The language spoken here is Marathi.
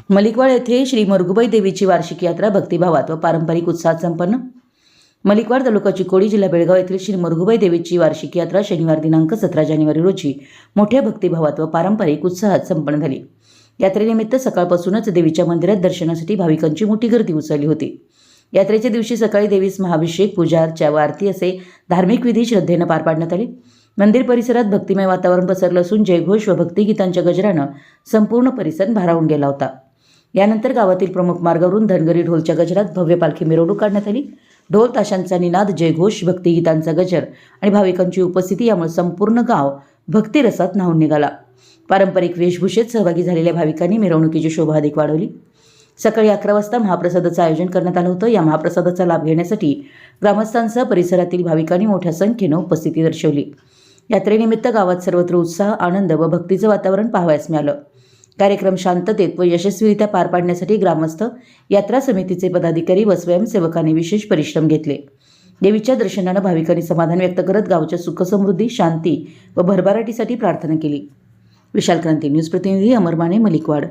मलिकवाड येथे श्री मरगुबाई देवीची वार्षिक यात्रा भक्तिभावात व पारंपरिक उत्साहात संपन्न। मलिकवाड तालुका चिकोडी जिल्हा बेळगाव येथील श्री मरगुबाई देवीची वार्षिक यात्रा शनिवार दिनांक 17 जानेवारी रोजी मोठ्या भक्तिभावात व पारंपरिक उत्साहात संपन्न झाली। यात्रेनिमित्त सकाळपासूनच देवीच्या मंदिरात दर्शनासाठी भाविकांची मोठी गर्दी उसळली होती। यात्रेच्या दिवशी सकाळी देवीस महाभिषेक, पूजा अर्चा व आरती असे धार्मिक विधी श्रद्धेने पार पाडण्यात आले। मंदिर परिसरात भक्तिमय वातावरण पसरलं असून जयघोष व भक्तिगीतांच्या गजरानं संपूर्ण परिसर भारावून गेला होता। यानंतर गावातील प्रमुख मार्गावरून धनगरी ढोलच्या गजरात भव्य पालखी मिरवणूक काढण्यात आली। ढोल ताशांचा निनाद, जयघोष, भक्तिगीतांचा गजर आणि भाविकांची उपस्थिती यामुळे संपूर्ण गाव भक्तिरसात न्हाऊन निघाला। पारंपरिक वेशभूषेत सहभागी झालेल्या भाविकांनी मिरवणुकीची शोभा अधिक वाढवली। सकाळी 11 वाजता महाप्रसादाचं आयोजन करण्यात आलं होतं। या महाप्रसादाचा लाभ घेण्यासाठी ग्रामस्थांसह परिसरातील भाविकांनी मोठ्या संख्येनं उपस्थिती दर्शवली। यात्रेनिमित्त गावात सर्वत्र उत्साह, आनंद व भक्तीचं वातावरण पाहावयास मिळालं। कार्यक्रम शांततेत व यशस्वीरित्या पार पाडण्यासाठी ग्रामस्थ, यात्रा समितीचे पदाधिकारी व स्वयंसेवकांनी विशेष परिश्रम घेतले। देवीच्या दर्शनानं भाविकांनी समाधान व्यक्त करत गावच्या सुखसमृद्धी, शांती व भरभराटीसाठी प्रार्थना केली। विशाल क्रांती न्यूज प्रतिनिधी अमर माने, मलिकवाड।